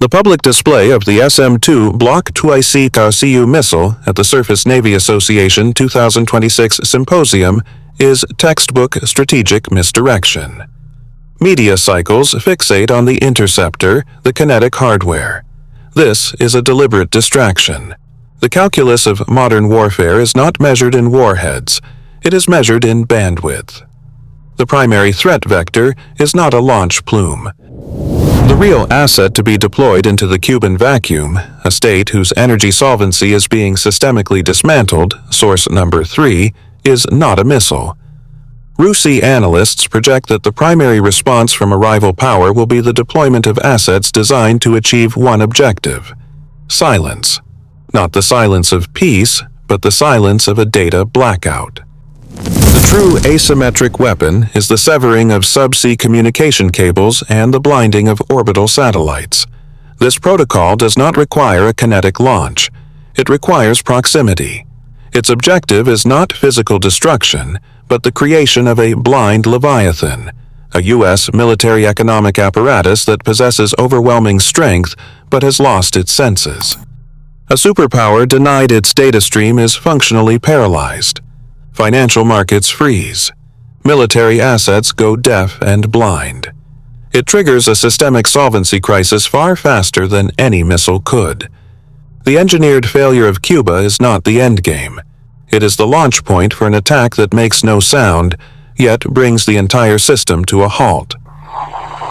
The public display of the SM-2 Block 2IC KCU missile at the Surface Navy Association 2026 Symposium is textbook strategic misdirection. Media cycles fixate on the interceptor, the kinetic hardware. This is a deliberate distraction. The calculus of modern warfare is not measured in warheads, it is measured in bandwidth. The primary threat vector is not a launch plume. The real asset to be deployed into the Cuban vacuum, a state whose energy solvency is being systemically dismantled, source number 3, is not a missile. RUSI analysts project that the primary response from a rival power will be the deployment of assets designed to achieve one objective: silence. Not the silence of peace, but the silence of a data blackout. The true asymmetric weapon is the severing of subsea communication cables and the blinding of orbital satellites. This protocol does not require a kinetic launch. It requires proximity. Its objective is not physical destruction, but the creation of a blind Leviathan, a U.S. military economic apparatus that possesses overwhelming strength but has lost its senses. A superpower denied its data stream is functionally paralyzed. Financial markets freeze. Military assets go deaf and blind. It triggers a systemic solvency crisis far faster than any missile could. The engineered failure of Cuba is not the endgame. It is the launch point for an attack that makes no sound, yet brings the entire system to a halt.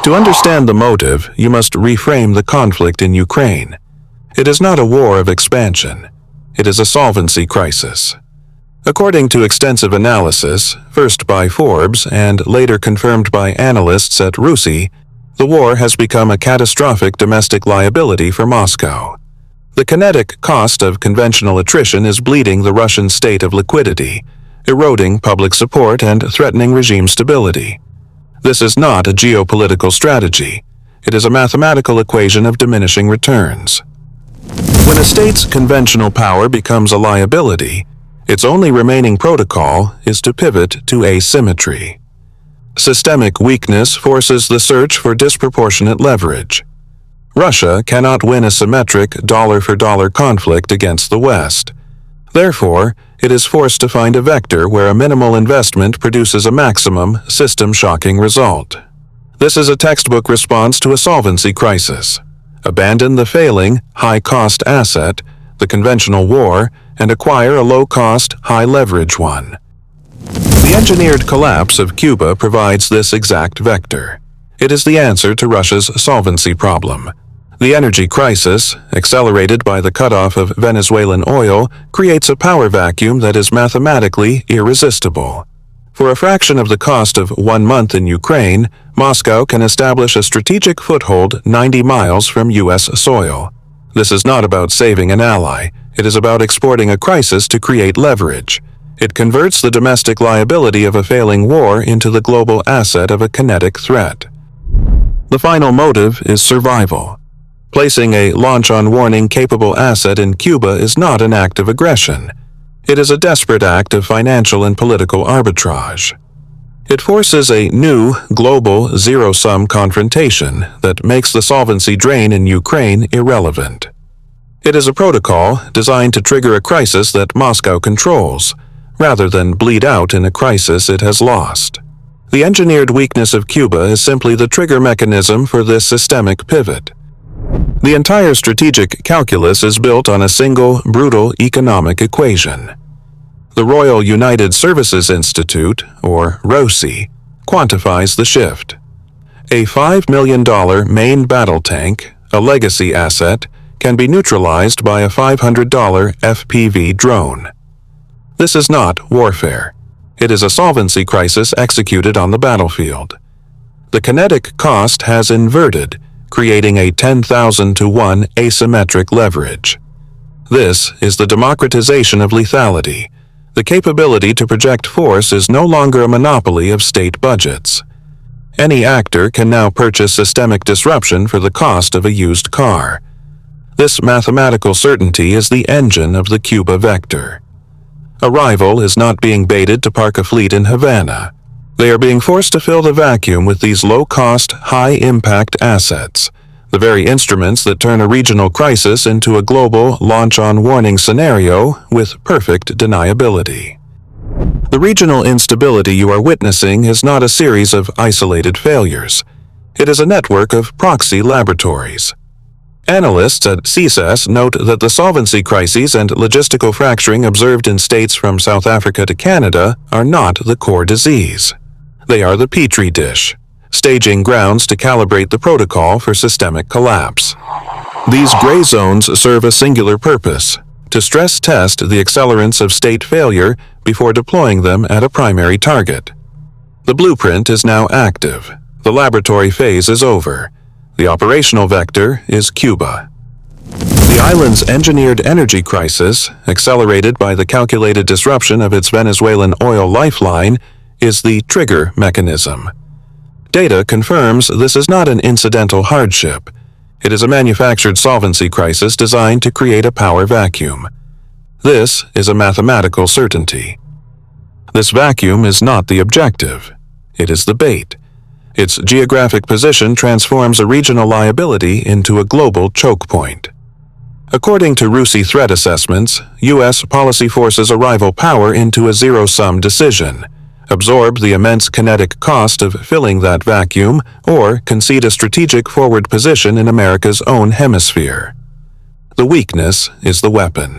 To understand the motive, you must reframe the conflict in Ukraine. It is not a war of expansion. It is a solvency crisis. According to extensive analysis, first by Forbes and later confirmed by analysts at RUSI, the war has become a catastrophic domestic liability for Moscow. The kinetic cost of conventional attrition is bleeding the Russian state of liquidity, eroding public support and threatening regime stability. This is not a geopolitical strategy. It is a mathematical equation of diminishing returns. When a state's conventional power becomes a liability, its only remaining protocol is to pivot to asymmetry. Systemic weakness forces the search for disproportionate leverage. Russia cannot win a symmetric dollar-for-dollar conflict against the West. Therefore, it is forced to find a vector where a minimal investment produces a maximum, system-shocking result. This is a textbook response to a solvency crisis. Abandon the failing, high-cost asset, the conventional war, and acquire a low-cost, high-leverage one. The engineered collapse of Cuba provides this exact vector. It is the answer to Russia's solvency problem. The energy crisis, accelerated by the cutoff of Venezuelan oil, creates a power vacuum that is mathematically irresistible. For a fraction of the cost of 1 month in Ukraine, Moscow can establish a strategic foothold 90 miles from U.S. soil. This is not about saving an ally. It is about exporting a crisis to create leverage. It converts the domestic liability of a failing war into the global asset of a kinetic threat. The final motive is survival. Placing a launch-on-warning capable asset in Cuba is not an act of aggression. It is a desperate act of financial and political arbitrage. It forces a new, global, zero-sum confrontation that makes the solvency drain in Ukraine irrelevant. It is a protocol designed to trigger a crisis that Moscow controls, rather than bleed out in a crisis it has lost. The engineered weakness of Cuba is simply the trigger mechanism for this systemic pivot. The entire strategic calculus is built on a single, brutal economic equation. The Royal United Services Institute, or ROSI, quantifies the shift. A $5 million main battle tank, a legacy asset, can be neutralized by a $500 FPV drone. This is not warfare. It is a solvency crisis executed on the battlefield. The kinetic cost has inverted, creating a 10,000 to 1 asymmetric leverage. This is the democratization of lethality. The capability to project force is no longer a monopoly of state budgets. Any actor can now purchase systemic disruption for the cost of a used car. This mathematical certainty is the engine of the Cuba vector. A rival is not being baited to park a fleet in Havana. They are being forced to fill the vacuum with these low-cost, high-impact assets. the very instruments that turn a regional crisis into a global launch-on-warning scenario with perfect deniability. The regional instability you are witnessing is not a series of isolated failures. It is a network of proxy laboratories. Analysts at CSIS note that the solvency crises and logistical fracturing observed in states from South Africa to Canada are not the core disease. They are the petri dish, staging grounds to calibrate the protocol for systemic collapse. These gray zones serve a singular purpose: to stress test the accelerants of state failure before deploying them at a primary target. The blueprint is now active. The laboratory phase is over. The operational vector is Cuba. The island's engineered energy crisis, accelerated by the calculated disruption of its Venezuelan oil lifeline, is the trigger mechanism. Data confirms this is not an incidental hardship. It is a manufactured solvency crisis designed to create a power vacuum. This is a mathematical certainty. This vacuum is not the objective. It is the bait. Its geographic position transforms a regional liability into a global choke point. According to RUSI threat assessments, U.S. policy forces a rival power into a zero-sum decision: absorb the immense kinetic cost of filling that vacuum, or concede a strategic forward position in America's own hemisphere. The weakness is the weapon.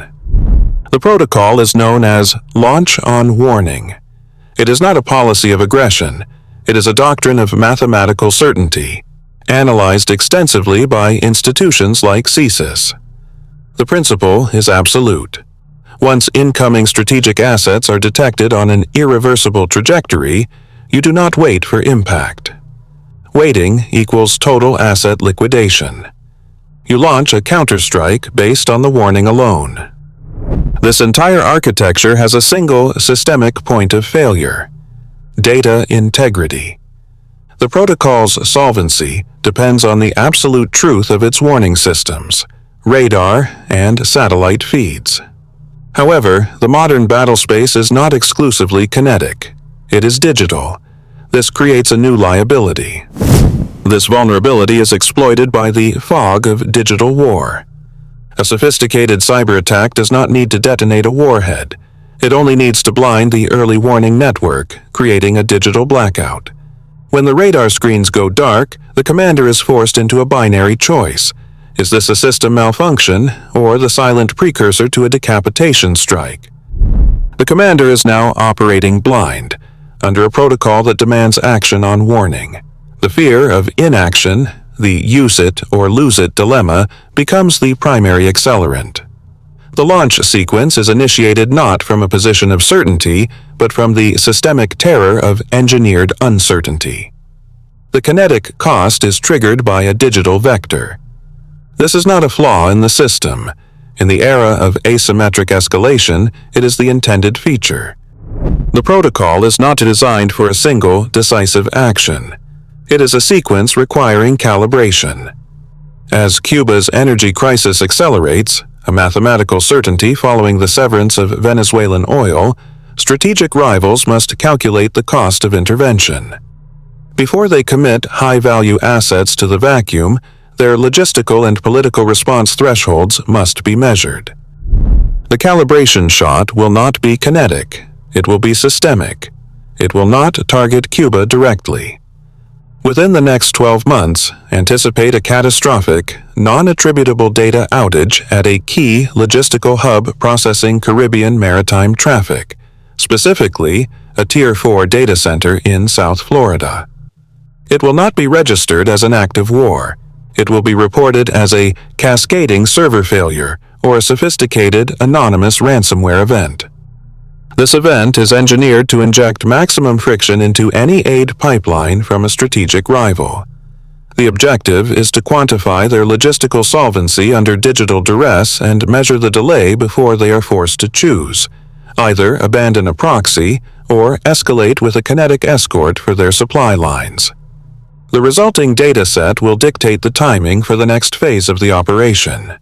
The protocol is known as launch on warning. It is not a policy of aggression. It is a doctrine of mathematical certainty, analyzed extensively by institutions like CSIS. The principle is absolute. Once incoming strategic assets are detected on an irreversible trajectory, you do not wait for impact. Waiting equals total asset liquidation. You launch a counterstrike based on the warning alone. This entire architecture has a single systemic point of failure: data integrity. The protocol's solvency depends on the absolute truth of its warning systems, radar, and satellite feeds. However, the modern battlespace is not exclusively kinetic. It is digital. This creates a new liability. This vulnerability is exploited by the fog of digital war. A sophisticated cyber attack does not need to detonate a warhead. It only needs to blind the early warning network, creating a digital blackout. When the radar screens go dark, the commander is forced into a binary choice. Is this a system malfunction, or the silent precursor to a decapitation strike? The commander is now operating blind, under a protocol that demands action on warning. The fear of inaction, the use it or lose it dilemma, becomes the primary accelerant. The launch sequence is initiated not from a position of certainty, but from the systemic terror of engineered uncertainty. The kinetic cost is triggered by a digital vector. This is not a flaw in the system. In the era of asymmetric escalation, it is the intended feature. The protocol is not designed for a single, decisive action. It is a sequence requiring calibration. As Cuba's energy crisis accelerates, a mathematical certainty following the severance of Venezuelan oil, strategic rivals must calculate the cost of intervention. Before they commit high-value assets to the vacuum, their logistical and political response thresholds must be measured. The calibration shot will not be kinetic. It will be systemic. It will not target Cuba directly. Within the next 12 months, anticipate a catastrophic, non-attributable data outage at a key logistical hub processing Caribbean maritime traffic, specifically a Tier 4 data center in South Florida. It will not be registered as an active war. It will be reported as a cascading server failure or a sophisticated, anonymous ransomware event. This event is engineered to inject maximum friction into any aid pipeline from a strategic rival. The objective is to quantify their logistical solvency under digital duress and measure the delay before they are forced to choose: either abandon a proxy or escalate with a kinetic escort for their supply lines. The resulting dataset will dictate the timing for the next phase of the operation.